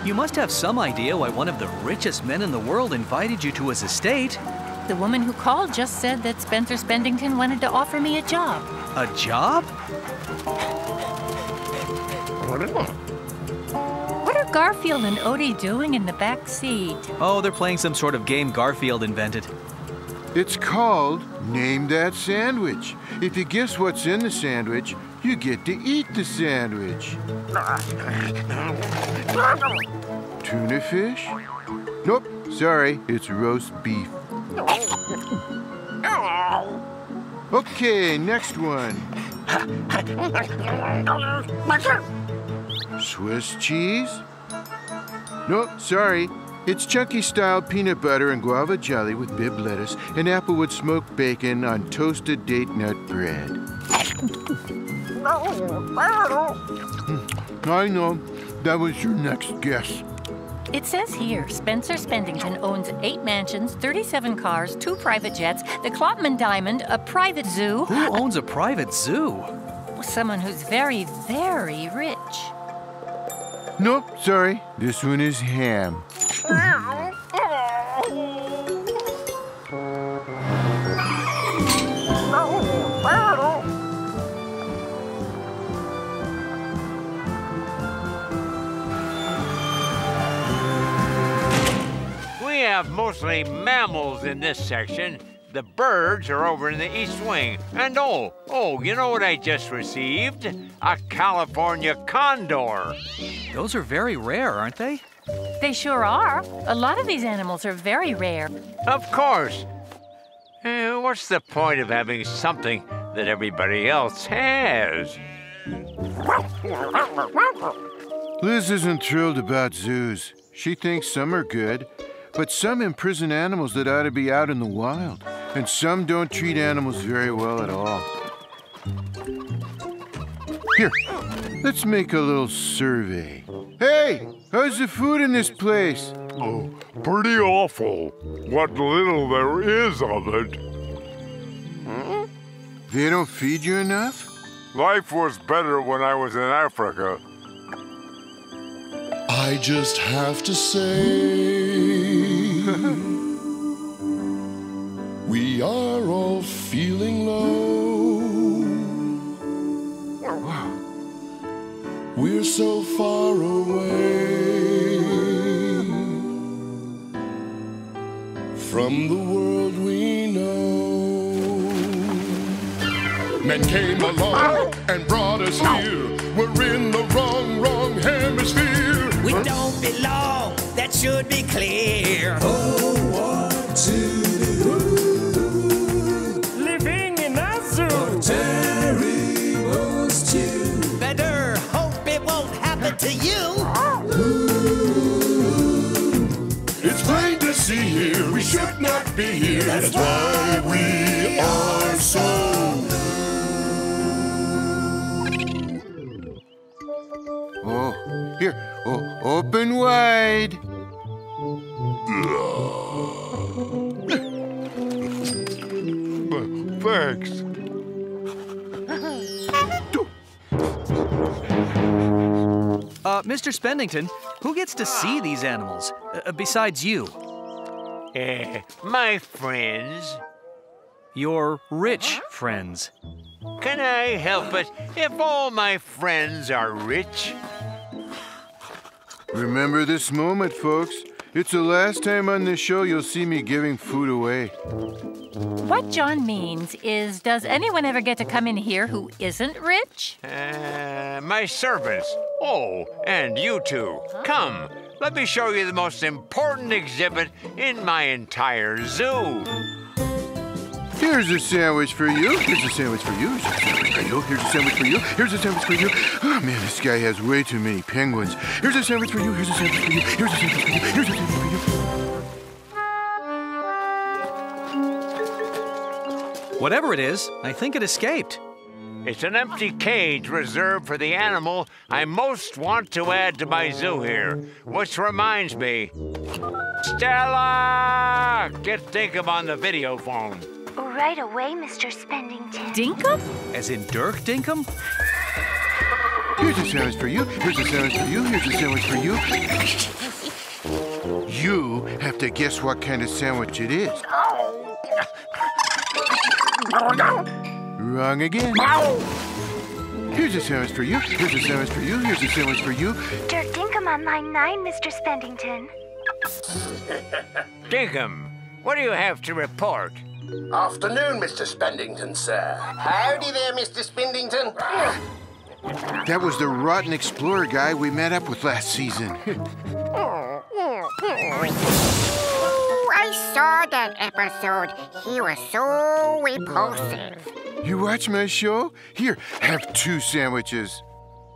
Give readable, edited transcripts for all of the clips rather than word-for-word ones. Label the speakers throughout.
Speaker 1: You must have some idea why one of the richest men in the world invited you to his estate.
Speaker 2: The woman who called just said that Spencer Spendington wanted to offer me a job.
Speaker 1: A job?
Speaker 2: What are Garfield and Odie doing in the back seat?
Speaker 1: Oh, they're playing some sort of game Garfield invented.
Speaker 3: It's called Name That Sandwich. If you guess what's in the sandwich, you get to eat the sandwich. Tuna fish? Nope, sorry, it's roast beef. Okay, next one. Swiss cheese? Nope, sorry. It's chunky-style peanut butter and guava jelly with bib lettuce and applewood smoked bacon on toasted date nut bread. I know. That was your next guess.
Speaker 2: It says here, Spencer Spendington owns 8 mansions, 37 cars, 2 private jets, the Klopman Diamond, a private zoo.
Speaker 1: Who owns a private zoo?
Speaker 2: Someone who's very, very rich.
Speaker 3: Nope, sorry. This one is ham.
Speaker 4: We have mostly mammals in this section. The birds are over in the east wing. And you know what I just received? A California condor.
Speaker 1: Those are very rare, aren't they?
Speaker 2: They sure are. A lot of these animals are very rare.
Speaker 4: Of course. What's the point of having something that everybody else has?
Speaker 3: Liz isn't thrilled about zoos. She thinks some are good, but some imprison animals that ought to be out in the wild. And some don't treat animals very well at all. Here, let's make a little survey. Hey, how's the food in this place?
Speaker 5: Oh, pretty awful. What little there is of it.
Speaker 3: They don't feed you enough?
Speaker 5: Life was better when I was in Africa.
Speaker 6: I just have to say, we are all feeling low. We're so far away from the world we know. Men came along and brought us here. We're in the wrong hemisphere.
Speaker 7: We don't belong, that should be clear.
Speaker 6: Oh, what to do?
Speaker 7: Living in a zoo.
Speaker 6: Terrible stew.
Speaker 7: Better hope it won't happen to you.
Speaker 6: It's plain to see here, we should not be here. That's why we are so.
Speaker 3: Oh, here, open wide.
Speaker 5: Thanks.
Speaker 1: Mr. Spendington, who gets to see these animals, besides you?
Speaker 4: My friends.
Speaker 1: Your rich friends.
Speaker 4: Can I help it if all my friends are rich?
Speaker 3: Remember this moment, folks. It's the last time on this show you'll see me giving food away.
Speaker 2: What John means is, does anyone ever get to come in here who isn't rich?
Speaker 4: My servants. Oh, and you two. Come, let me show you the most important exhibit in my entire zoo.
Speaker 3: Here's a sandwich for you. Here's a sandwich for you. Here's a sandwich for you. Here's a sandwich for you. Here's a sandwich for you. Oh, man, this guy has way too many penguins. Here's a sandwich for you. Here's a sandwich for you. Here's a sandwich for you. Here's a sandwich for you.
Speaker 1: Whatever it is, I think it escaped.
Speaker 4: It's an empty cage reserved for the animal I most want to add to my zoo here. Which reminds me, Stella! Get Dinkum on the video phone.
Speaker 8: Right away, Mr. Spendington.
Speaker 2: Dinkum?
Speaker 1: As in Dirk Dinkum?
Speaker 3: Here's a sandwich for you. Here's a sandwich for you. Here's a sandwich for you. You have to guess what kind of sandwich it is. Wrong again. Here's a sandwich for you. Here's a sandwich for you. Here's a sandwich for you.
Speaker 8: Dirk Dinkum on line 9, Mr. Spendington.
Speaker 4: Dinkum, what do you have to report?
Speaker 9: Afternoon, Mr. Spendington, sir.
Speaker 10: Howdy there, Mr. Spendington.
Speaker 3: That was the rotten explorer guy we met up with last season.
Speaker 10: I saw that episode. He was so repulsive.
Speaker 3: You watch my show? Here, have 2 sandwiches.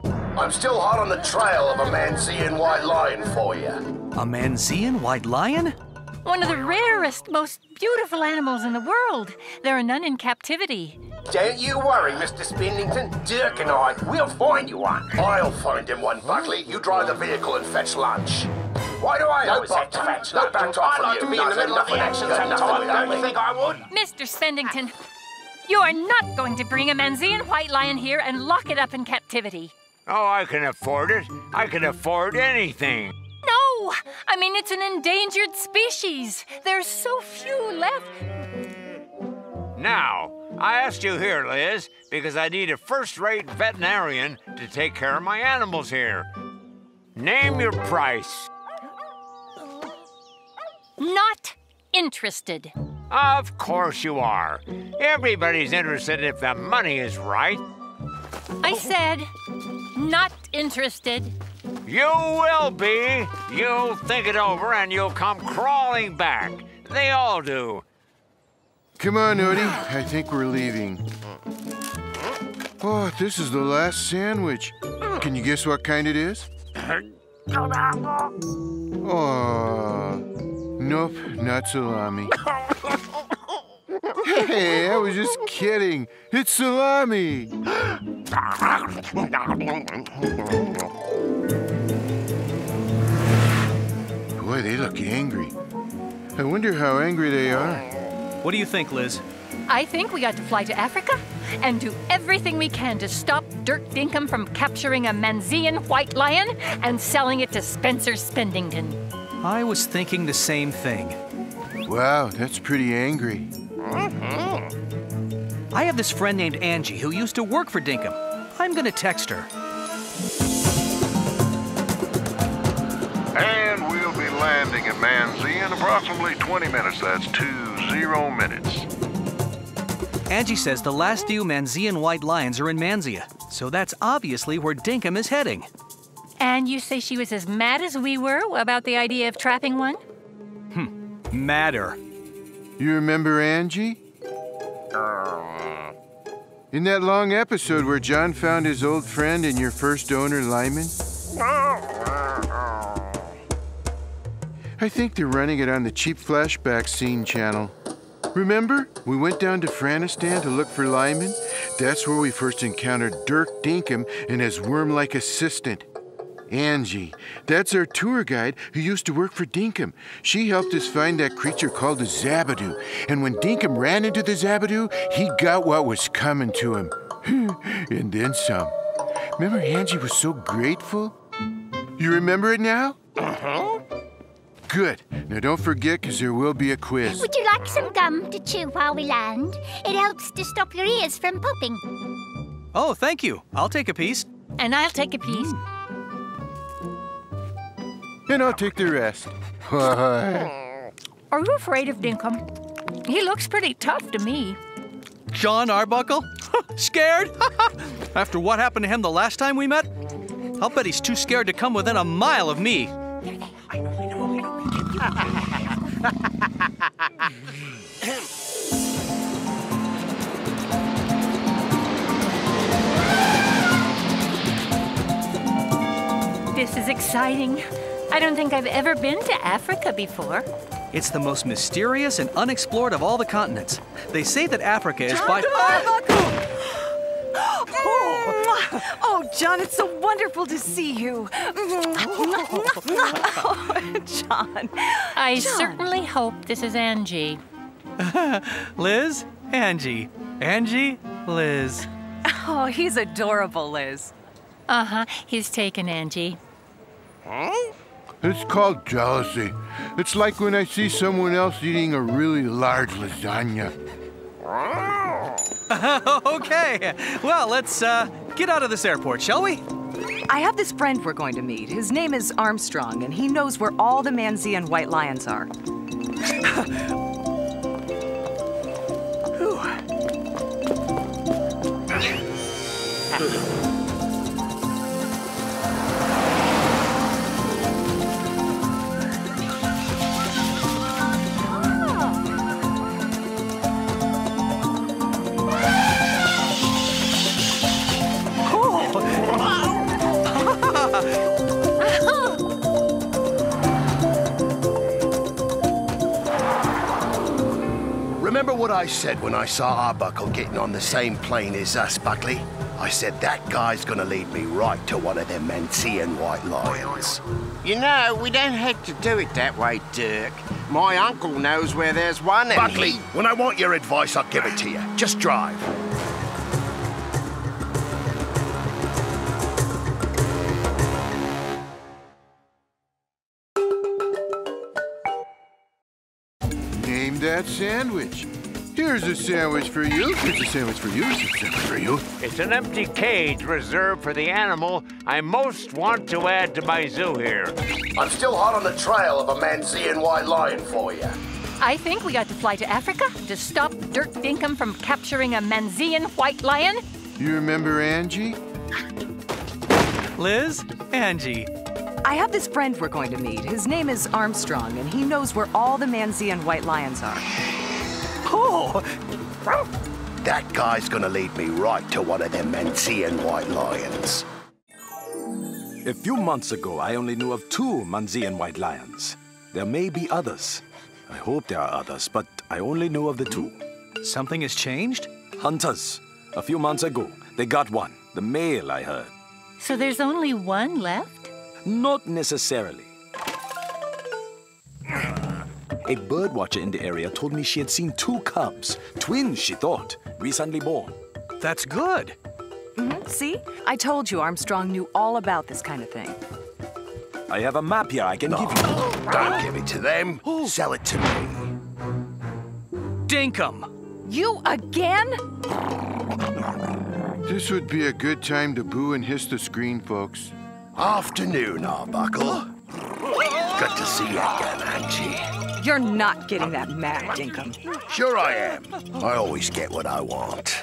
Speaker 9: I'm still hot on the trail of a Manzean white lion for you.
Speaker 1: A Manzean white lion?
Speaker 2: One of the rarest, most beautiful animals in the world. There are none in captivity.
Speaker 9: Don't you worry, Mr. Spendington. Dirk and I, we'll find you one. I'll find him one, Buckley. You drive the vehicle and fetch lunch. Why do I always have to fetch lunch? No back off from you.
Speaker 10: I'd like to be in the middle of the action sometime.
Speaker 9: Don't you think I would?
Speaker 2: Mr. Spendington, you are not going to bring a Manzean white lion here and lock it up in captivity.
Speaker 4: Oh, I can afford it. I can afford anything.
Speaker 2: No! I mean, it's an endangered species. There's so few left.
Speaker 4: Now, I asked you here, Liz, because I need a first-rate veterinarian to take care of my animals here. Name your price.
Speaker 2: Not interested.
Speaker 4: Of course you are. Everybody's interested if the money is right.
Speaker 2: I said, not interested.
Speaker 4: You will be. You'll think it over and you'll come crawling back. They all do.
Speaker 3: Come on, Odie. I think we're leaving. Oh, this is the last sandwich. Can you guess what kind it is? Oh, nope, not salami. Hey, I was just kidding. It's salami. Boy, they look angry. I wonder how angry they are.
Speaker 1: What do you think, Liz?
Speaker 2: I think we ought to fly to Africa and do everything we can to stop Dirk Dinkum from capturing a Manzean white lion and selling it to Spencer Spendington.
Speaker 1: I was thinking the same thing.
Speaker 3: Wow, that's pretty angry.
Speaker 1: I have this friend named Angie who used to work for Dinkum. I'm gonna text her.
Speaker 5: And we'll be landing at Manzia in approximately 20 minutes. That's 20 minutes.
Speaker 1: Angie says the last few Manzean white lions are in Manzia, so that's obviously where Dinkum is heading.
Speaker 2: And you say she was as mad as we were about the idea of trapping one?
Speaker 1: Madder.
Speaker 3: You remember Angie? In that long episode where John found his old friend and your first owner, Lyman? I think they're running it on the cheap flashback scene channel. Remember? We went down to Franistan to look for Lyman. That's where we first encountered Dirk Dinkum and his worm-like assistant, Angie. That's our tour guide who used to work for Dinkum. She helped us find that creature called the Zabadoo. And when Dinkum ran into the Zabadoo, he got what was coming to him. And then some. Remember Angie was so grateful? You remember it now?
Speaker 10: Uh-huh.
Speaker 3: Good. Now don't forget, because there will be a quiz.
Speaker 8: Would you like some gum to chew while we land? It helps to stop your ears from popping.
Speaker 1: Oh, thank you. I'll take a piece.
Speaker 2: And I'll take a piece.
Speaker 3: And I'll take the rest.
Speaker 2: Are you afraid of Dinkum? He looks pretty tough to me.
Speaker 1: John Arbuckle? Scared? After what happened to him the last time we met? I'll bet he's too scared to come within a mile of me.
Speaker 2: This is exciting. I don't think I've ever been to Africa before.
Speaker 1: It's the most mysterious and unexplored of all the continents. They say that Africa is by...
Speaker 11: Oh, John, it's so wonderful to see you. Oh, John.
Speaker 2: I certainly hope this is Angie.
Speaker 1: Liz, Angie. Angie, Liz.
Speaker 11: Oh, he's adorable, Liz.
Speaker 2: Uh-huh, he's taken Angie.
Speaker 3: It's called jealousy. It's like when I see someone else eating a really large lasagna.
Speaker 1: Okay, well, let's get out of this airport, shall we?
Speaker 11: I have this friend we're going to meet. His name is Armstrong, and he knows where all the Manzian white lions are.
Speaker 9: Remember what I said when I saw Arbuckle getting on the same plane as us, Buckley? I said that guy's gonna lead me right to one of them Manzian white lions.
Speaker 10: You know, we don't have to do it that way, Dirk. My uncle knows where there's one and
Speaker 9: Buckley, when I want your advice, I'll give it to you. Just drive.
Speaker 3: Name that sandwich. Here's a sandwich for you. Here's a sandwich for you. Here's a sandwich for you.
Speaker 4: It's an empty cage reserved for the animal I most want to add to my zoo here.
Speaker 9: I'm still hot on the trail of a Manzian white lion for you.
Speaker 2: I think we got to fly to Africa to stop Dirk Dinkum from capturing a Manzian white lion.
Speaker 3: You remember Angie?
Speaker 1: Liz, Angie.
Speaker 11: I have this friend we're going to meet. His name is Armstrong, and he knows where all the Manzian white lions are.
Speaker 1: Oh!
Speaker 9: That guy's gonna lead me right to one of them Manzian white lions.
Speaker 12: A few months ago, I only knew of 2 Manzian white lions. There may be others. I hope there are others, but I only know of the 2.
Speaker 1: Something has changed?
Speaker 12: Hunters. A few months ago, they got one. The male, I heard.
Speaker 2: So there's only one left?
Speaker 12: Not necessarily. A bird watcher in the area told me she had seen 2 cubs. Twins, she thought. Recently born.
Speaker 1: That's good.
Speaker 11: See? I told you Armstrong knew all about this kind of thing.
Speaker 12: I have a map here I can give you.
Speaker 9: Don't give it to them. Sell it to me.
Speaker 1: Dinkum!
Speaker 11: You again?
Speaker 3: This would be a good time to boo and hiss the screen, folks.
Speaker 9: Afternoon, Arbuckle. Good to see you again, Angie.
Speaker 11: You're not getting that map, Dinkum.
Speaker 9: Sure I am. I always get what I want.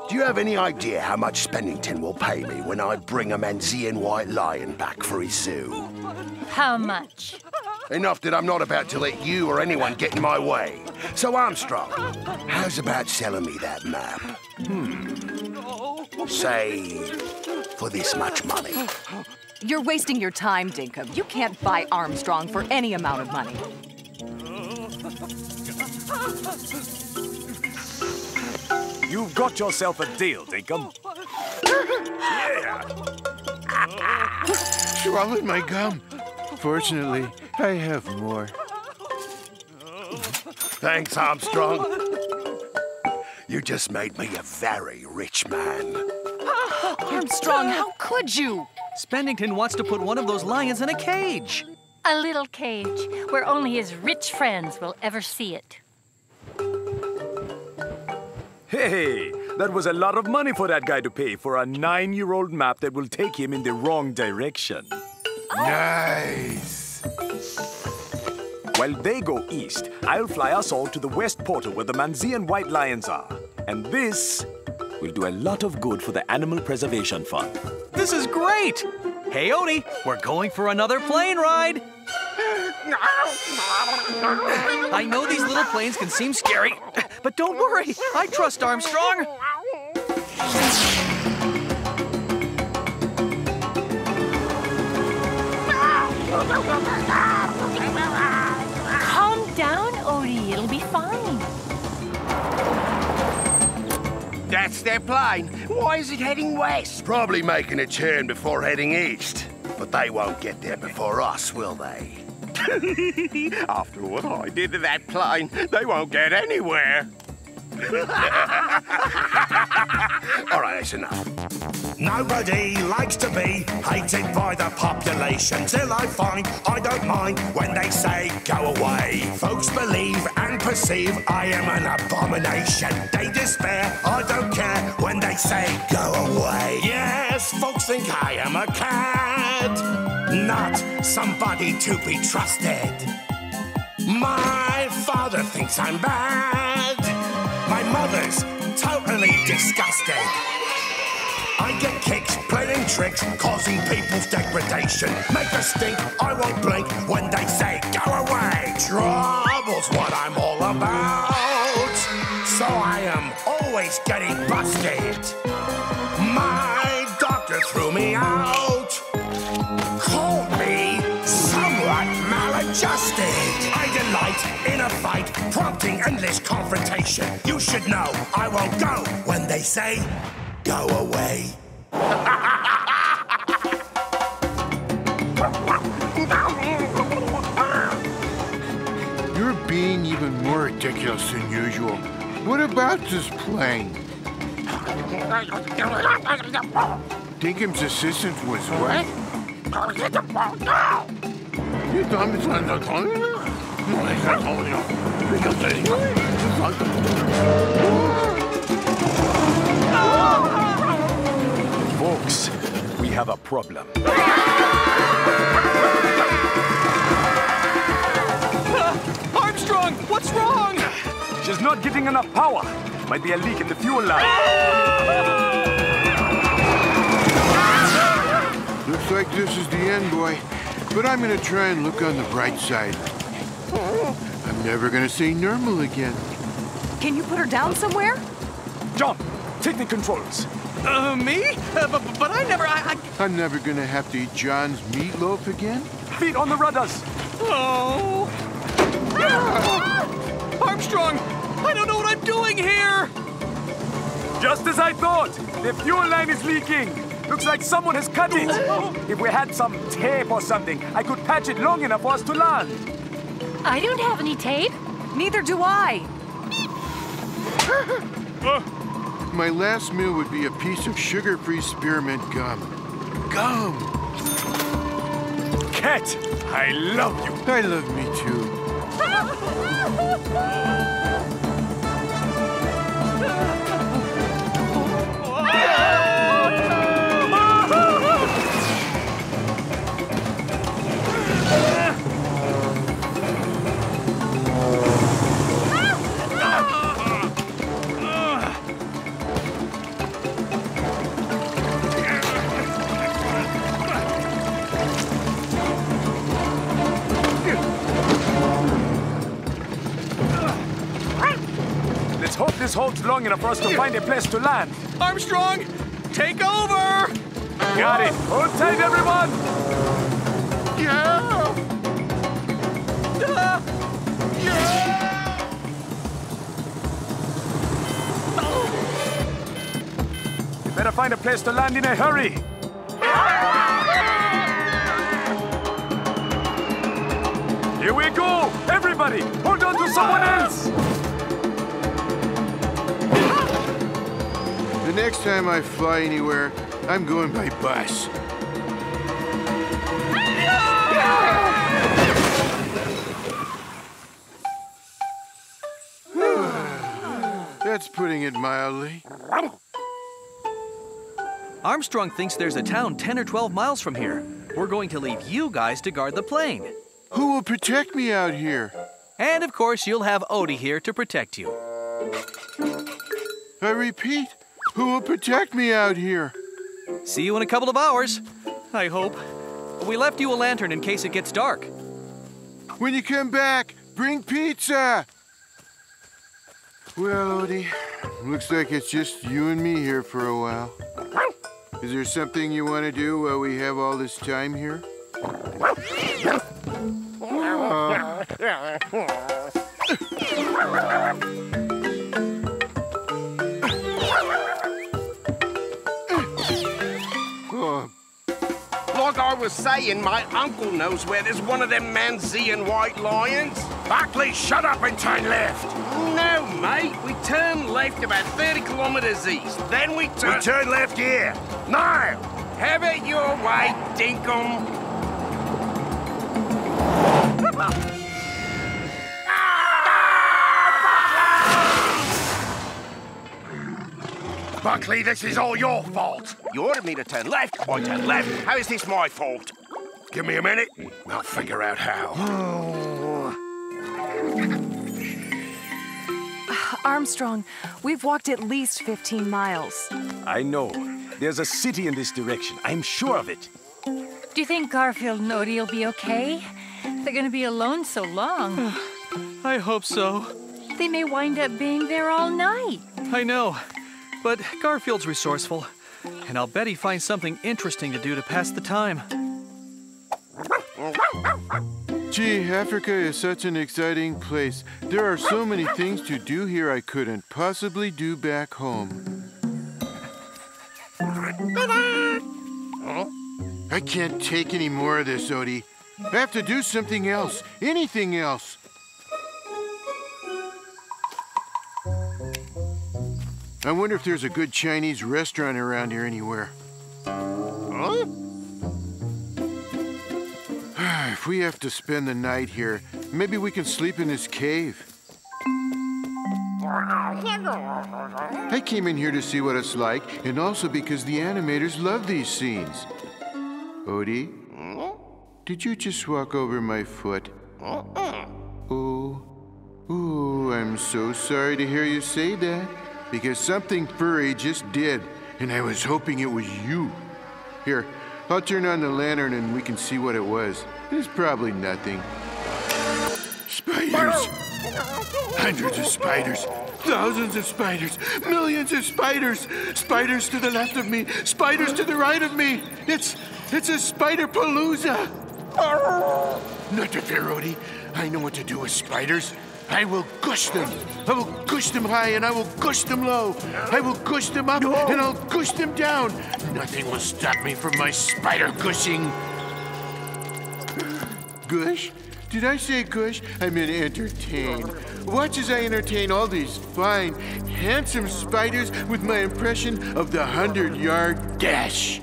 Speaker 9: Do you have any idea how much Spennington will pay me when I bring a Manzian white lion back for his zoo?
Speaker 2: How much?
Speaker 9: Enough that I'm not about to let you or anyone get in my way. So, Armstrong, how's about selling me that map? Say, for this much money.
Speaker 11: You're wasting your time, Dinkum. You can't buy Armstrong for any amount of money.
Speaker 12: You've got yourself a deal, Dinkum.
Speaker 3: Yeah! Swallowed my gum. Fortunately, I have more.
Speaker 9: Thanks, Armstrong. You just made me a very rich man.
Speaker 11: Armstrong, how could you?
Speaker 1: Spennington wants to put one of those lions in a cage.
Speaker 2: A little cage where only his rich friends will ever see it.
Speaker 12: Hey, that was a lot of money for that guy to pay for a 9-year-old map that will take him in the wrong direction.
Speaker 3: Nice!
Speaker 12: While they go east, I'll fly us all to the west portal where the Manzian white lions are. And this will do a lot of good for the Animal Preservation Fund.
Speaker 1: This is great! Hey, Odie, we're going for another plane ride. I know these little planes can seem scary, but don't worry, I trust Armstrong.
Speaker 2: Calm down, Odie. It'll be fine.
Speaker 9: That's their plane. Why is it heading west?
Speaker 13: Probably making a turn before heading east. But they won't get there before us, will they?
Speaker 9: After what I did to that plane, they won't get anywhere.
Speaker 13: All right, that's enough.
Speaker 6: Nobody likes to be hated by the population. Till I find I don't mind when they say go away. Folks believe and perceive I am an abomination. They despair, I don't care when they say go away. Yes, folks think I am a cat, not somebody to be trusted. My father thinks I'm bad. My mother's totally disgusted. I get kicks, playing tricks, causing people's degradation. Make a stink, I won't blink when they say go away. Trouble's what I'm all about, so I am always getting busted. My doctor threw me out, called me somewhat maladjusted. I delight in a fight, prompting endless confrontation. You should know I won't go when they say go away.
Speaker 3: You're being even more ridiculous than usual. What about this plane? Dinkham's assistant was what?
Speaker 12: Folks, we have a problem.
Speaker 1: Armstrong, what's wrong?
Speaker 12: She's not getting enough power. Might be a leak in the fuel line.
Speaker 3: Looks like this is the end, boy. But I'm gonna try and look on the bright side. I'm never gonna say normal again.
Speaker 11: Can you put her down somewhere?
Speaker 12: John, take the controls.
Speaker 1: Me? But I never...
Speaker 3: I'm never gonna have to eat John's meatloaf again?
Speaker 12: Feet on the rudders.
Speaker 1: Oh. Armstrong, I don't know what I'm doing here.
Speaker 12: Just as I thought. The fuel line is leaking. Looks like someone has cut it. If we had some tape or something, I could patch it long enough for us to land.
Speaker 2: I don't have any tape.
Speaker 11: Neither do I.
Speaker 3: My last meal would be a piece of sugar-free spearmint gum. Gum!
Speaker 12: Cat, I love you.
Speaker 3: I love me too.
Speaker 12: Hope this holds long enough for us to find a place to land.
Speaker 1: Armstrong, take over!
Speaker 12: Got it. Hold tight, everyone!
Speaker 3: Yeah!
Speaker 1: Yeah!
Speaker 12: We better find a place to land in a hurry. Here we go! Everybody, hold on to someone else!
Speaker 3: The next time I fly anywhere, I'm going by bus. That's putting it mildly.
Speaker 1: Armstrong thinks there's a town 10 or 12 miles from here. We're going to leave you guys to guard the plane.
Speaker 3: Who will protect me out here?
Speaker 1: And of course, you'll have Odie here to protect you.
Speaker 3: I repeat, who will protect me out here?
Speaker 1: See you in a couple of hours, I hope. We left you a lantern in case it gets dark.
Speaker 3: When you come back, bring pizza! Well, Odie, looks like it's just you and me here for a while. Is there something you want to do while we have all this time here?
Speaker 10: was saying my uncle knows where there's one of them Manzean white lions.
Speaker 6: Buckley, shut up and turn left.
Speaker 10: No, mate. We turn left about 30 kilometers east. Then we turn...
Speaker 6: We turn left here. Now!
Speaker 10: Have it your way, dinkum.
Speaker 6: Buckley, this is all your fault.
Speaker 10: You ordered me to turn left. I turned left. How is this my fault?
Speaker 6: Give me a minute. I'll figure out how.
Speaker 11: Armstrong, we've walked at least 15 miles.
Speaker 12: I know. There's a city in this direction. I'm sure of it.
Speaker 2: Do you think Garfield and Odie will be okay? They're gonna be alone so long.
Speaker 1: I hope so.
Speaker 2: They may wind up being there all night.
Speaker 1: I know. But Garfield's resourceful, and I'll bet he finds something interesting to do to pass the time.
Speaker 3: Gee, Africa is such an exciting place. There are so many things to do here I couldn't possibly do back home. I can't take any more of this, Odie. I have to do something else. Anything else. I wonder if there's a good Chinese restaurant around here anywhere. Huh? If we have to spend the night here, maybe we can sleep in this cave. I came in here to see what it's like, and also because the animators love these scenes. Odie, did you just walk over my foot? Oh, I'm so sorry to hear you say that. Because something furry just did, and I was hoping it was you. Here, I'll turn on the lantern and we can see what it was. It's probably nothing. Spiders! Hundreds of spiders! Thousands of spiders! Millions of spiders! Spiders to the left of me! Spiders to the right of me! It's a spider-palooza! Not to fear, Odie. I know what to do with spiders. I will gush them. I will gush them high and I will gush them low. I will gush them up and I'll gush them down. Nothing will stop me from my spider gushing. Gush? Did I say gush? I meant entertain. Watch as I entertain all these fine, handsome spiders with my impression of the 100-yard dash.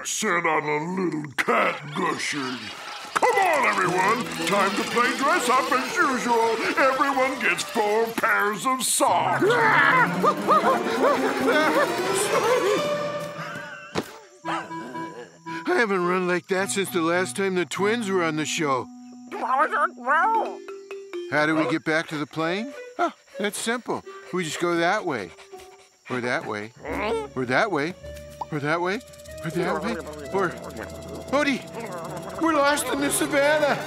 Speaker 5: Set on a little cat gusher. Come on, everyone! Time to play dress up as usual. Everyone gets 4 pairs of socks.
Speaker 3: I haven't run like that since the last time the twins were on the show. How do we get back to the plane? Oh, that's simple. We just go that way. Or that way. Or that way. Or that way. Or that way. Or... Odie! We're lost in the savannah!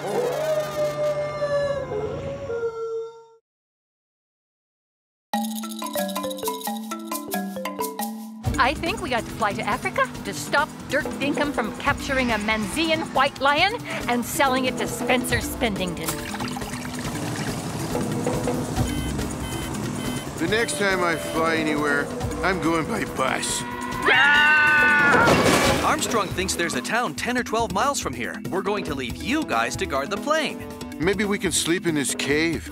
Speaker 2: I think we got to fly to Africa to stop Dirk Dinkum from capturing a Manzean white lion and selling it to Spencer Spendington.
Speaker 3: The next time I fly anywhere, I'm going by bus.
Speaker 1: Armstrong thinks there's a town 10 or 12 miles from here. We're going to leave you guys to guard the plane.
Speaker 3: Maybe we can sleep in this cave.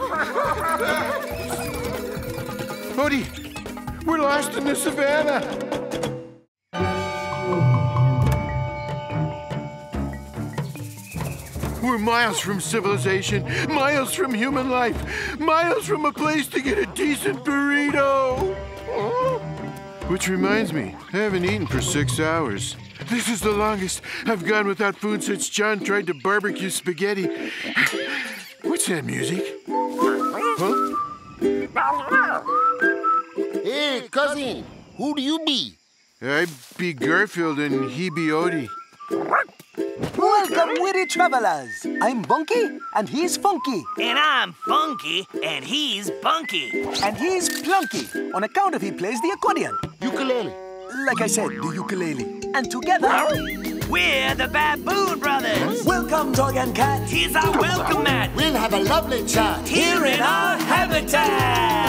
Speaker 3: Odie, we're lost in the savannah. We're miles from civilization, miles from human life, miles from a place to get a decent burrito. Which reminds me, I haven't eaten for 6 hours. This is the longest I've gone without food since John tried to barbecue spaghetti. What's that music? Huh?
Speaker 14: Hey, cousin,
Speaker 13: Who do you be?
Speaker 3: I be Garfield and he be Odie.
Speaker 14: Welcome, witty travelers. I'm Bunky, and he's Funky.
Speaker 7: And I'm Funky, and he's Bunky.
Speaker 14: And he's Plunky, on account of he plays the accordion.
Speaker 13: Ukulele.
Speaker 14: Like I said, the ukulele. And together...
Speaker 7: We're the Baboon Brothers.
Speaker 14: Welcome, dog and cat.
Speaker 7: Here's our welcome mat.
Speaker 13: We'll have a lovely chat.
Speaker 7: Here in our habitat.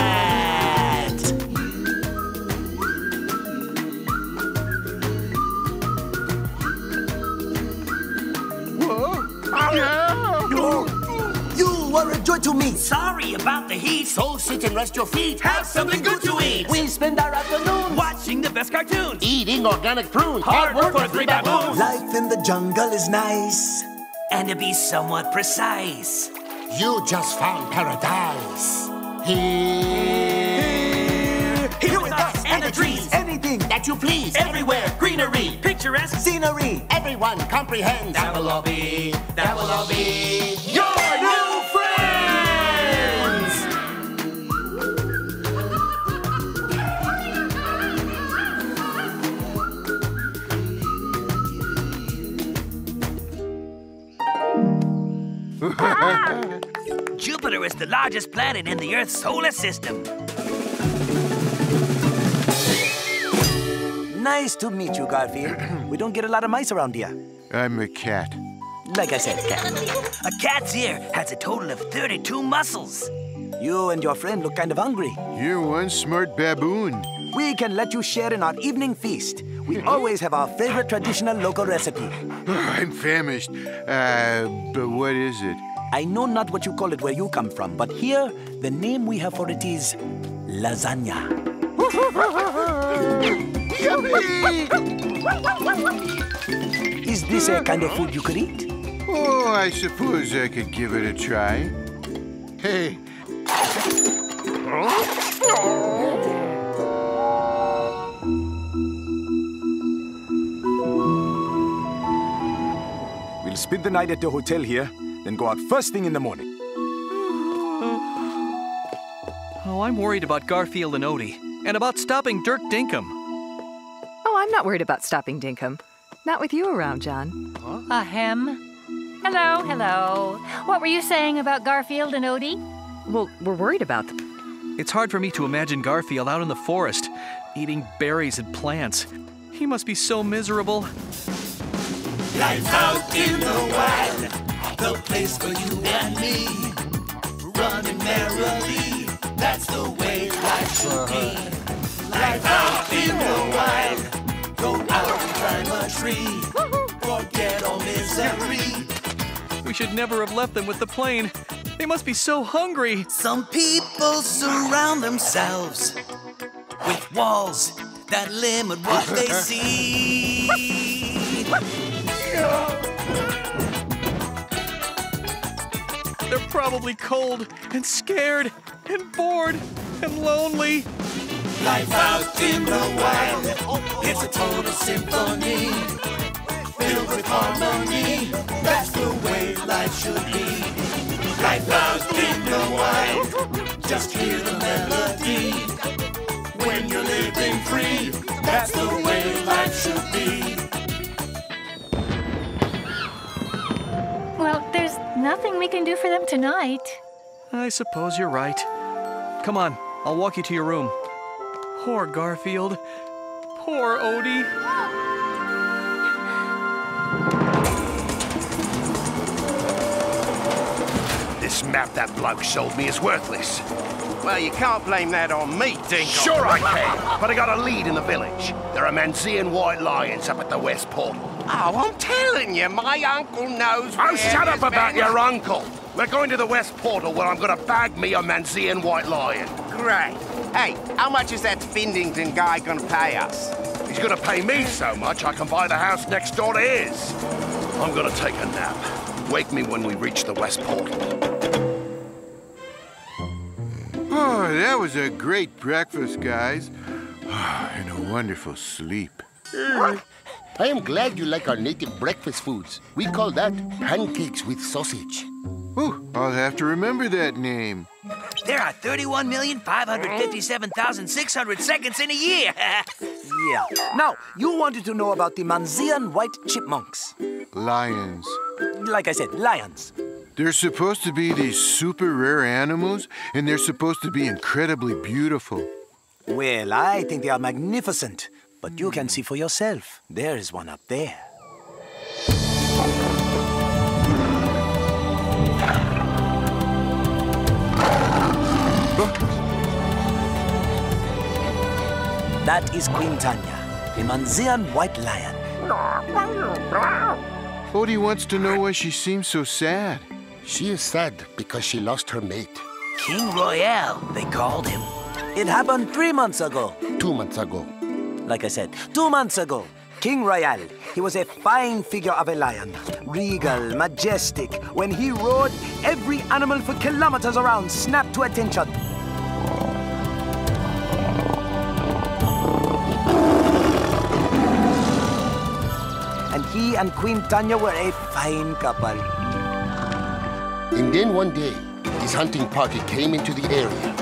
Speaker 14: You were a joy to me.
Speaker 7: Sorry about the heat.
Speaker 13: So sit and rest your feet.
Speaker 7: Have something good to eat.
Speaker 14: We spend our afternoons
Speaker 7: watching the best cartoons.
Speaker 13: Eating organic prunes.
Speaker 7: Hard work for 3 baboons.
Speaker 14: Life in the jungle is nice.
Speaker 7: And to be somewhat precise,
Speaker 13: You just found paradise. Here
Speaker 7: with us and the trees.
Speaker 14: Anything
Speaker 13: that you please.
Speaker 7: Everywhere, greenery, picturesque
Speaker 14: scenery.
Speaker 13: Everyone comprehends.
Speaker 7: That will all be your new friends. Jupiter is the largest planet in the Earth's solar system.
Speaker 14: Nice to meet you, Garfield. We don't get a lot of mice around here.
Speaker 3: I'm a cat.
Speaker 14: Like I said, cat.
Speaker 7: A cat's ear has a total of 32 muscles.
Speaker 14: You and your friend look kind of hungry.
Speaker 3: You're one smart baboon.
Speaker 14: We can let you share in our evening feast. We always have our favorite traditional local recipe.
Speaker 3: I'm famished. But what is it?
Speaker 14: I know not what you call it where you come from, but here, the name we have for it is lasagna. Is this a kind of food you could eat?
Speaker 3: Oh, I suppose I could give it a try. Hey.
Speaker 12: We'll spend the night at the hotel here, then go out first thing in the morning.
Speaker 1: Oh, I'm worried about Garfield and Odie, and about stopping Dirk Dinkum.
Speaker 11: Oh, I'm not worried about stopping Dinkum. Not with you around, John.
Speaker 2: Ahem. Hello, hello. What were you saying about Garfield and Odie?
Speaker 11: Well, we're worried about them.
Speaker 1: It's hard for me to imagine Garfield out in the forest, eating berries and plants. He must be so miserable.
Speaker 7: Life out in the wild, the place for you and me. Running merrily, that's the way life should be. Life out in the wild, go out and climb a tree. Forget all misery.
Speaker 1: We should never have left them with the plane. They must be so hungry.
Speaker 7: Some people surround themselves with walls that limit what they see.
Speaker 1: They're probably cold and scared and bored and lonely.
Speaker 7: Life out in the wild, it's a total symphony, filled with harmony. That's the way life should be. Life out in the wild, just hear the melody. When you're living free, that's the way life should be.
Speaker 2: Well, there's nothing we can do for them tonight.
Speaker 1: I suppose you're right. Come on, I'll walk you to your room. Poor Garfield. Poor Odie.
Speaker 13: This map that bloke showed me is worthless.
Speaker 10: Well, you can't blame that on me, Dinkum.
Speaker 13: Sure I can, but I got a lead in the village. There are Manzean white lions up at the west portal.
Speaker 10: Oh, I'm telling you, my uncle knows.
Speaker 13: Oh, shut up about your uncle. We're going to the west portal where I'm going to bag me a Manzean white lion.
Speaker 10: Great. Hey, how much is that Spindington guy going to pay us?
Speaker 13: He's going to pay me so much I can buy the house next door to his. I'm going to take a nap. Wake me when we reach the west portal.
Speaker 3: Oh, that was a great breakfast, guys. And a wonderful sleep.
Speaker 15: I am glad you like our native breakfast foods. We call that pancakes with sausage.
Speaker 3: Oh, I'll have to remember that name.
Speaker 14: There are 31,557,600 seconds in a year. Yeah. Now, you wanted to know about the Manzian white chipmunks.
Speaker 3: Lions.
Speaker 14: Like I said, lions.
Speaker 3: They're supposed to be these super rare animals, and they're supposed to be incredibly beautiful.
Speaker 14: Well, I think they are magnificent. But you can see for yourself. There is one up there. That is Queen Tanya, the Manzian white lion.
Speaker 3: Odie wants to know why she seems so sad.
Speaker 15: She is sad because she lost her mate.
Speaker 14: King Royale, they called him. It happened 3 months ago.
Speaker 15: 2 months ago.
Speaker 14: Like I said, 2 months ago. King Royale, he was a fine figure of a lion. Regal, majestic. When he roared, every animal for kilometers around snapped to attention. And he and Queen Tanya were a fine couple.
Speaker 15: And then one day, his hunting party came into the area.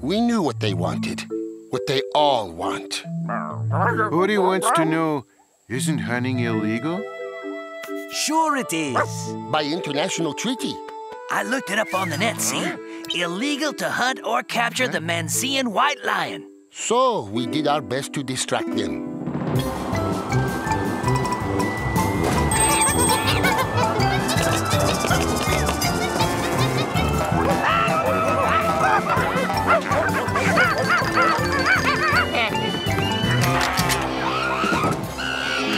Speaker 15: We knew what they wanted, what they all want.
Speaker 3: Odie wants to know, isn't hunting illegal?
Speaker 14: Sure it is.
Speaker 15: By international treaty.
Speaker 14: I looked it up on the net, see? Illegal to hunt or capture the Manzian white lion.
Speaker 15: So we did our best to distract them.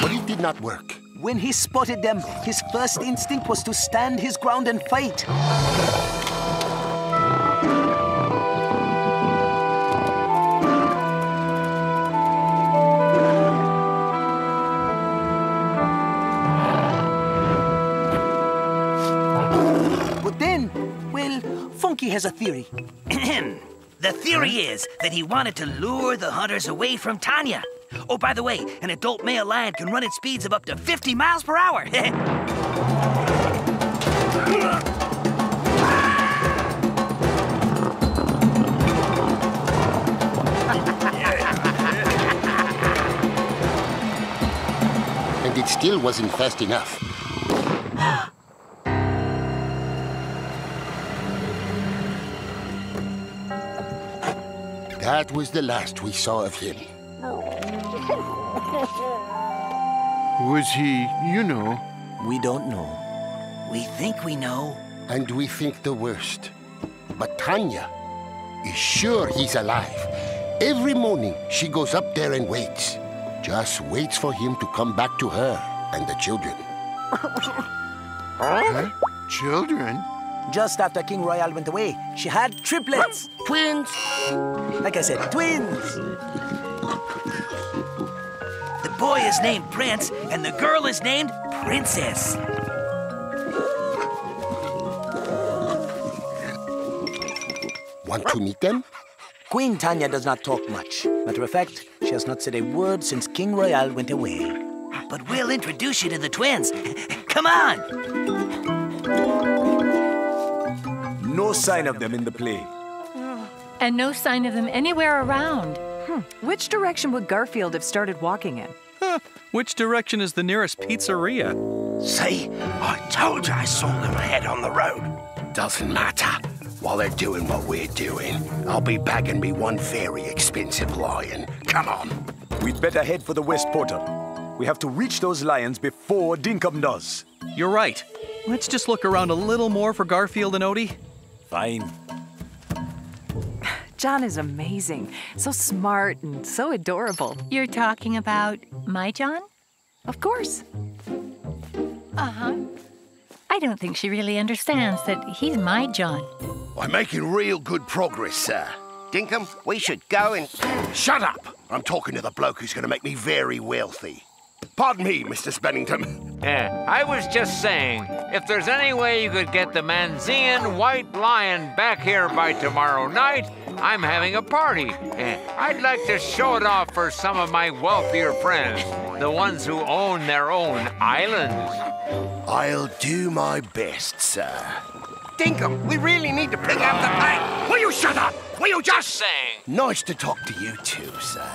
Speaker 15: But it did not work.
Speaker 14: When he spotted them, his first instinct was to stand his ground and fight. But then, well, Funky has a theory. The theory is that he wanted to lure the hunters away from Tanya. Oh, by the way, an adult male lion can run at speeds of up to 50 miles per hour.
Speaker 15: And it still wasn't fast enough. That was the last we saw of him.
Speaker 3: Was he, you know?
Speaker 14: We don't know. We think we know.
Speaker 15: And we think the worst. But Tanya is sure he's alive. Every morning, she goes up there and waits. Just waits for him to come back to her and the children.
Speaker 3: Huh? Children?
Speaker 14: Just after King Royale went away, she had triplets.
Speaker 15: Twins.
Speaker 14: Like I said, twins. The boy is named Prince, and the girl is named Princess.
Speaker 15: Want to meet them?
Speaker 14: Queen Tanya does not talk much. Matter of fact, she has not said a word since King Royale went away. But we'll introduce you to the twins. Come on!
Speaker 12: No sign of them in the play.
Speaker 2: And no sign of them anywhere around.
Speaker 11: Which direction would Garfield have started walking in?
Speaker 1: Which direction is the nearest pizzeria?
Speaker 13: See? I told you I saw them ahead on the road. Doesn't matter. While they're doing what we're doing, I'll be bagging me one very expensive lion. Come on.
Speaker 12: We'd better head for the West Portal. We have to reach those lions before Dinkum does.
Speaker 1: You're right. Let's just look around a little more for Garfield and Odie.
Speaker 12: Fine.
Speaker 11: John is amazing. So smart and so adorable.
Speaker 2: You're talking about my John?
Speaker 11: Of course.
Speaker 2: Uh-huh. I don't think she really understands that he's my John.
Speaker 13: I'm making real good progress, sir.
Speaker 10: Dinkum, we should go and...
Speaker 13: Shut up! I'm talking to the bloke who's going to make me very wealthy. Pardon me, Mr. Spennington.
Speaker 4: I was just saying, if there's any way you could get the Manzian white lion back here by tomorrow night, I'm having a party. I'd like to show it off for some of my wealthier friends, the ones who own their own islands.
Speaker 13: I'll do my best, sir.
Speaker 10: Dinkum, we really need to pick up the pace.
Speaker 13: Will you shut up? Will you just
Speaker 4: saying?
Speaker 13: Nice to talk to you too, sir.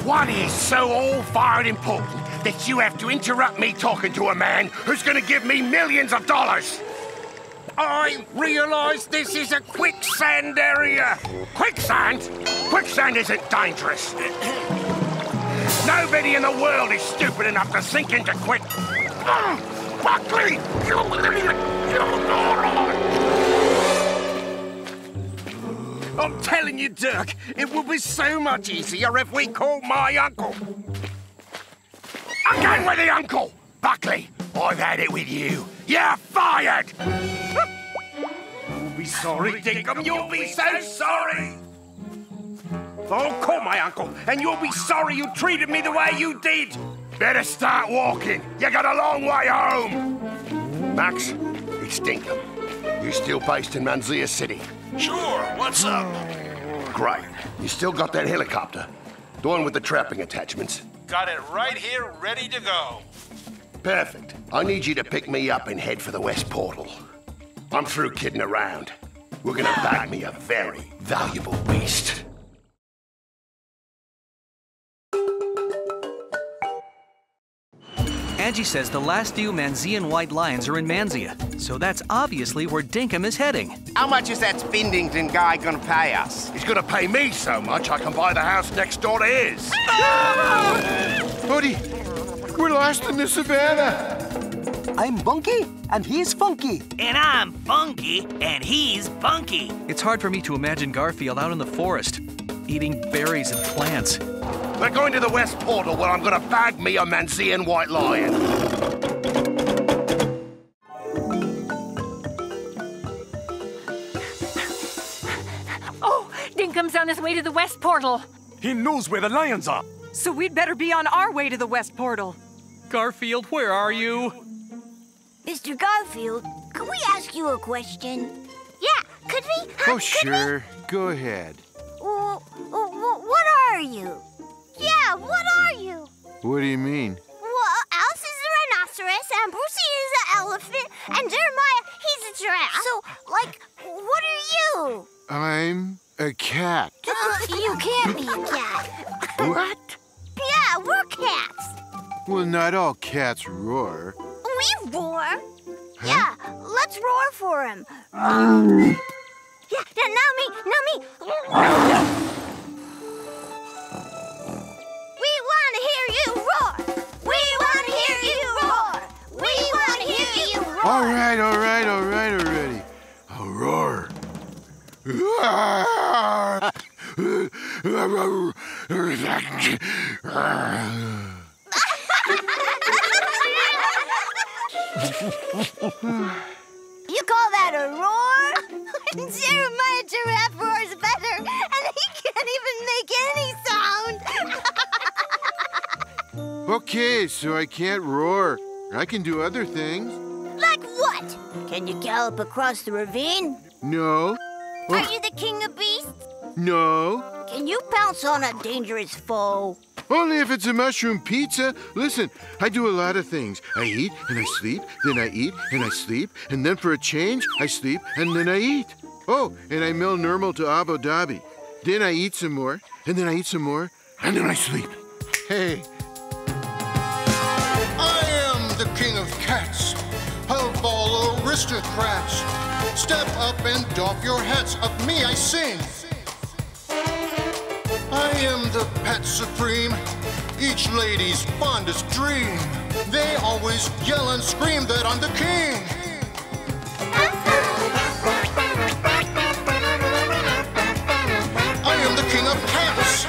Speaker 13: What is so all-fired important that you have to interrupt me talking to a man who's gonna give me millions of dollars? I realize this is a quicksand area. Quicksand? Quicksand isn't dangerous. Nobody in the world is stupid enough to sink into Buckley!
Speaker 10: I'm telling you, Dirk, it will be so much easier if we call my uncle.
Speaker 13: Again with the uncle! Buckley, I've had it with you. You're fired!
Speaker 10: You'll be sorry, Dinkum, you'll be so sorry! I'll call my uncle, and you'll be sorry you treated me the way you did!
Speaker 13: Better start walking. You got a long way home. Max, it's Dinkum. You still based in Manzia City?
Speaker 5: Sure, what's up?
Speaker 13: Great. You still got that helicopter? The one with the trapping attachments?
Speaker 5: Got it right here, ready to go.
Speaker 13: Perfect. I need you to pick me up and head for the West Portal. I'm through kidding around. We're gonna bag me a very valuable beast.
Speaker 1: Angie says the last few Manzian white lions are in Manzia, so that's obviously where Dinkum is heading.
Speaker 10: How much is that Spindington guy gonna pay us?
Speaker 13: He's gonna pay me so much I can buy the house next door to his. Buddy, we're lost in the savannah.
Speaker 16: I'm Bunky, and he's Funky.
Speaker 14: And I'm Funky, and he's Bunky.
Speaker 1: It's hard for me to imagine Garfield out in the forest, eating berries and plants.
Speaker 13: We're going to the West Portal where I'm gonna bag me a Manzian white lion.
Speaker 2: Oh, Dinkum's on his way to the West Portal.
Speaker 12: He knows where the lions are.
Speaker 11: So we'd better be on our way to the West Portal.
Speaker 1: Garfield, where are you?
Speaker 8: Mr. Garfield, could we ask you a question? Yeah, could we?
Speaker 3: Oh, sure. Go ahead.
Speaker 8: What are you? Yeah, what are you?
Speaker 3: What do you mean?
Speaker 8: Well, Alice is a rhinoceros, and Brucey is an elephant, and Jeremiah, he's a giraffe. So, like, what are you?
Speaker 3: I'm a cat.
Speaker 8: You can't be a cat.
Speaker 3: What?
Speaker 8: Yeah, we're cats.
Speaker 3: Well, not all cats roar.
Speaker 8: We roar. Huh? Yeah, let's roar for him. Yeah, now me. We want to hear you roar. We want to hear you roar. We want to hear you roar.
Speaker 3: All right, already. I'll roar.
Speaker 8: You call that a roar? Jeremiah Giraffe roars better, and he can't even make any sound.
Speaker 3: Okay, so I can't roar. I can do other things.
Speaker 8: Like what? Can you gallop across the ravine?
Speaker 3: No.
Speaker 8: Are you the king of beasts?
Speaker 3: No.
Speaker 8: Can you pounce on a dangerous foe?
Speaker 3: Only if it's a mushroom pizza. Listen, I do a lot of things. I eat and I sleep, then I eat and I sleep, and then for a change, I sleep and then I eat. Oh, and I mill normal to Abu Dhabi. Then I eat some more, and then I eat some more, and then I sleep. Hey.
Speaker 17: I am the king of cats, of all aristocrats. Step up and doff your hats, of me I sing. I am the pet supreme, each lady's fondest dream. They always yell and scream that I'm the king. I am the king of cats.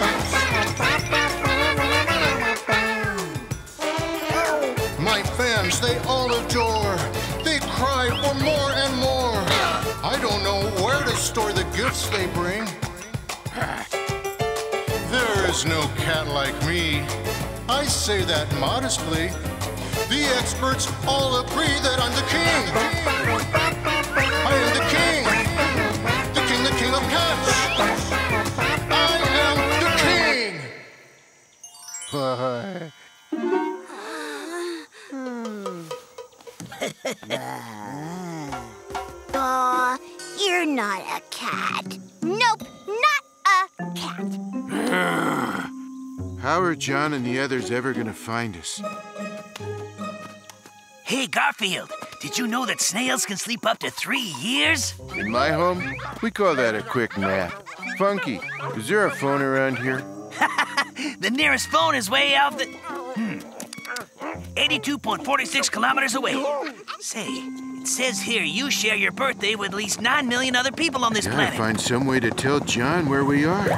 Speaker 17: My fans, they all adore. They cry for more and more. I don't know where to store the gifts they bring. There is no cat like me. I say that modestly. The experts all agree that I'm the king. I am the king. The king of cats.
Speaker 15: boy.
Speaker 8: Aw, you're not a cat. Nope, not a cat.
Speaker 3: How are John and the others ever gonna find us?
Speaker 14: Hey, Garfield, did you know that snails can sleep up to 3 years?
Speaker 3: In my home, we call that a quick nap. Funky, is there a phone around here?
Speaker 14: The nearest phone is way out the... 82.46 kilometers away. Say, it says here you share your birthday with at least 9 million other people on this
Speaker 3: Gotta
Speaker 14: planet.
Speaker 3: find some way to tell John where we are.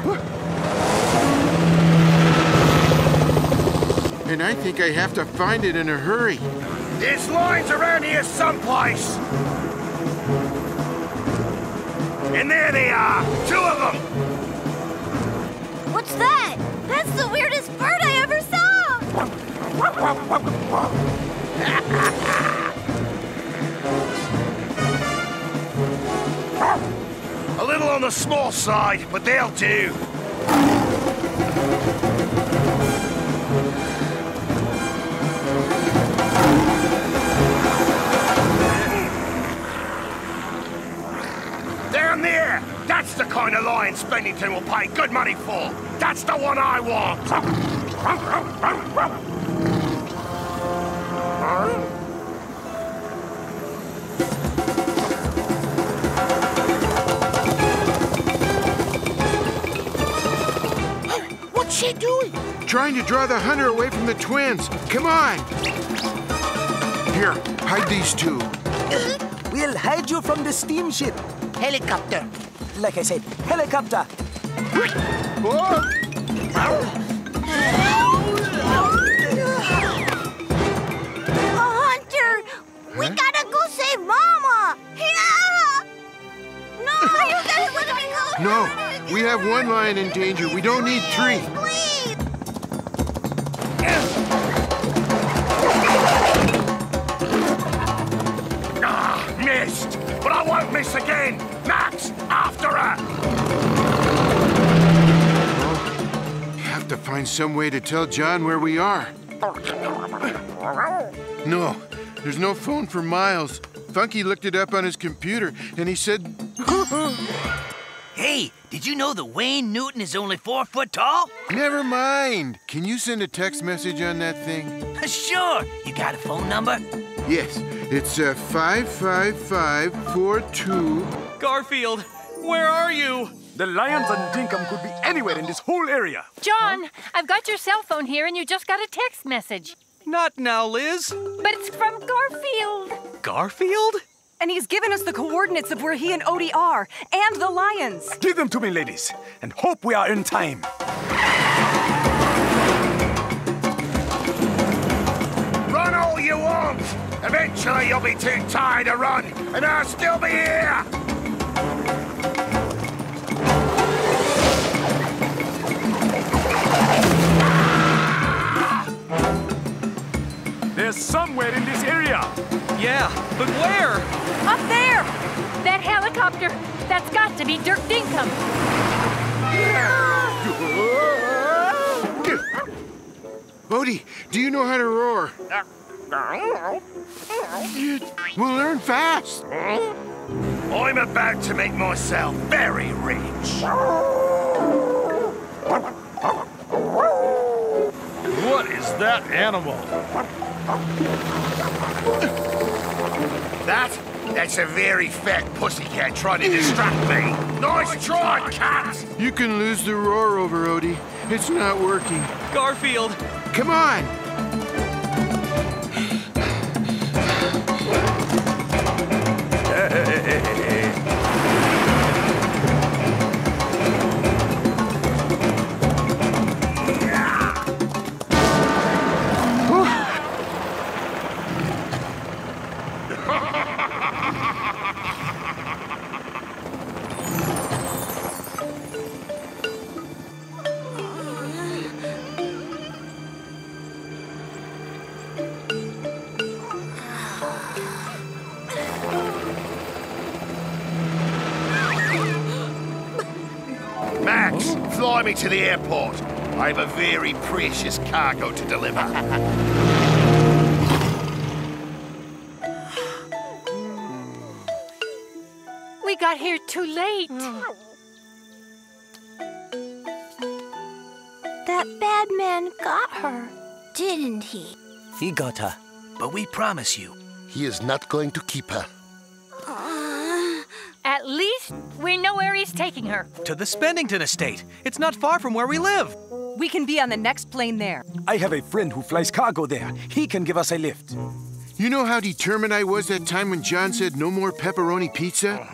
Speaker 3: And I think I have to find it in a hurry.
Speaker 13: There's lines around here someplace. And there they are, 2 of them.
Speaker 8: What's that? That's the weirdest bird I ever saw.
Speaker 13: A little on the small side, but they'll do. Down there! That's the kind of lion Spendington will pay good money for. That's the one I want.
Speaker 15: What's she doing?
Speaker 3: Trying to draw the hunter away from the twins. Come on. Here, hide these 2.
Speaker 16: We'll hide you from the steamship.
Speaker 14: Helicopter.
Speaker 16: Like I said, helicopter.
Speaker 8: Hunter, we gotta go save Mama. Yeah. No, you gotta let me go.
Speaker 3: No, we have 1 lion in danger. We don't need 3.
Speaker 8: Please.
Speaker 13: Missed! But I won't miss again! Max, after her!
Speaker 3: Have to find some way to tell John where we are. No, there's no phone for Miles. Funky looked it up on his computer, and he said...
Speaker 14: Hey, did you know that Wayne Newton is only 4 foot tall?
Speaker 3: Never mind. Can you send a text message on that thing?
Speaker 14: Sure. You got a phone number?
Speaker 3: Yes, it's 55542.
Speaker 1: Garfield, where are you?
Speaker 12: The lions and Dinkum could be anywhere in this whole area.
Speaker 2: John, I've got your cell phone here and you just got a text message.
Speaker 1: Not now, Liz.
Speaker 2: But it's from Garfield.
Speaker 1: Garfield?
Speaker 11: And he's given us the coordinates of where he and Odie are, and the lions.
Speaker 12: Give them to me, ladies, and hope we are in time.
Speaker 13: Run all you want! Eventually you'll be too tired to run, and I'll still be here!
Speaker 12: There's somewhere in this area.
Speaker 1: Yeah, but where?
Speaker 2: Up there! That helicopter! That's got to be Dirk Dinkum!
Speaker 3: Odie, do you know how to roar? We'll learn fast.
Speaker 13: I'm about to make myself very rich.
Speaker 18: What is that animal?
Speaker 13: That's a very fat pussycat trying to distract me. Nice try, cat!
Speaker 3: You can lose the roar over, Odie. It's not working.
Speaker 1: Garfield!
Speaker 3: Come on!
Speaker 13: Max, fly me to the airport. I've a very precious cargo to deliver.
Speaker 2: We got here too late.
Speaker 8: That bad man got her, didn't he?
Speaker 14: He got her, but we promise you.
Speaker 15: He is not going to keep her.
Speaker 2: At least we know where he's taking her.
Speaker 1: To the Spendington estate. It's not far from where we live.
Speaker 11: We can be on the next plane there.
Speaker 12: I have a friend who flies cargo there. He can give us a lift.
Speaker 3: You know how determined I was that time when John said no more pepperoni pizza?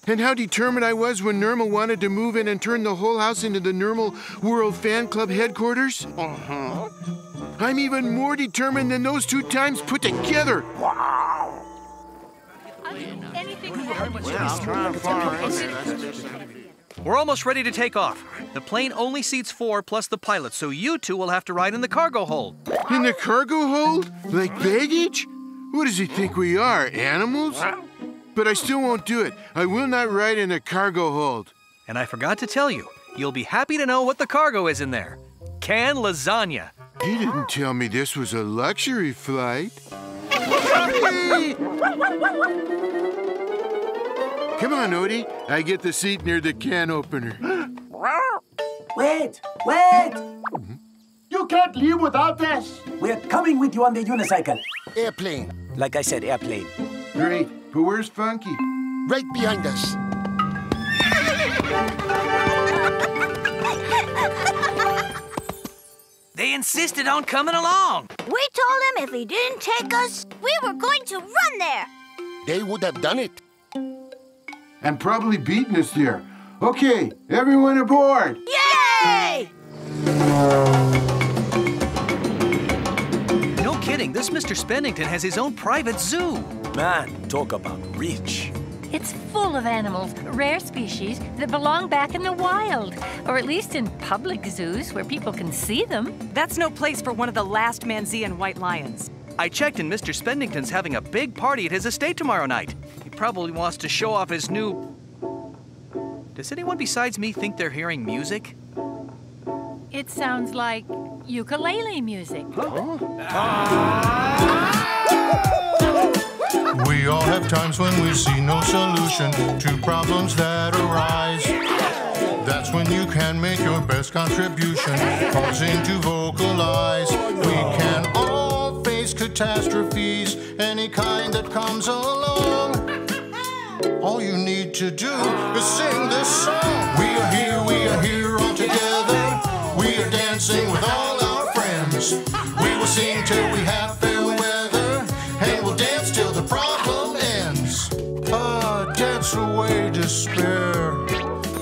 Speaker 3: And how determined I was when Nermal wanted to move in and turn the whole house into the Nermal World Fan Club headquarters? I'm even more determined than those 2 times put together.
Speaker 13: Wow.
Speaker 1: We're almost ready to take off. The plane only seats 4 plus the pilot, so you 2 will have to ride in the cargo hold.
Speaker 3: In the cargo hold? Like baggage? What does he think we are, animals? But I still won't do it. I will not ride in the cargo hold.
Speaker 1: And I forgot to tell you, you'll be happy to know what the cargo is in there. Canned lasagna.
Speaker 3: He didn't tell me this was a luxury flight. Come on, Odie. I get the seat near the can opener.
Speaker 16: Wait! You can't leave without this. We're coming with you on the unicycle.
Speaker 15: Airplane.
Speaker 14: Like I said, airplane.
Speaker 3: Great, but where's Funky?
Speaker 15: Right behind us.
Speaker 14: They insisted on coming along.
Speaker 8: We told him if he didn't take us, we were going to run there.
Speaker 15: They would have done it.
Speaker 3: And probably beaten us there. Okay, everyone aboard.
Speaker 8: Yay!
Speaker 1: No kidding, this Mr. Spendington has his own private zoo.
Speaker 12: Man, talk about rich.
Speaker 2: It's full of animals, rare species, that belong back in the wild. Or at least in public zoos where people can see them.
Speaker 11: That's no place for one of the last Manzean white lions.
Speaker 1: I checked and Mr. Spendington's having a big party at his estate tomorrow night. He probably wants to show off his new... Does anyone besides me think they're hearing music?
Speaker 2: It sounds like ukulele music.
Speaker 17: We all have times when we see no solution to problems that arise. That's when you can make your best contribution, pausing to vocalize. We can all face catastrophes, any kind that comes along. All you need to do is sing this song. We are here all together. We are dancing with all our friends. We will sing till we have fair weather, and we'll dance till the problem ends. Dance away despair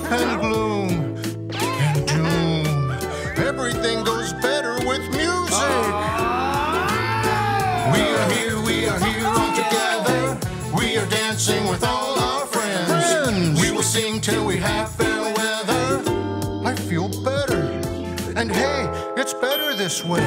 Speaker 17: and gloom and doom. Everything goes better with music. We are here all together. We are dancing with all our friends. We will sing till we have fair weather. I feel better. And hey, it's better this way.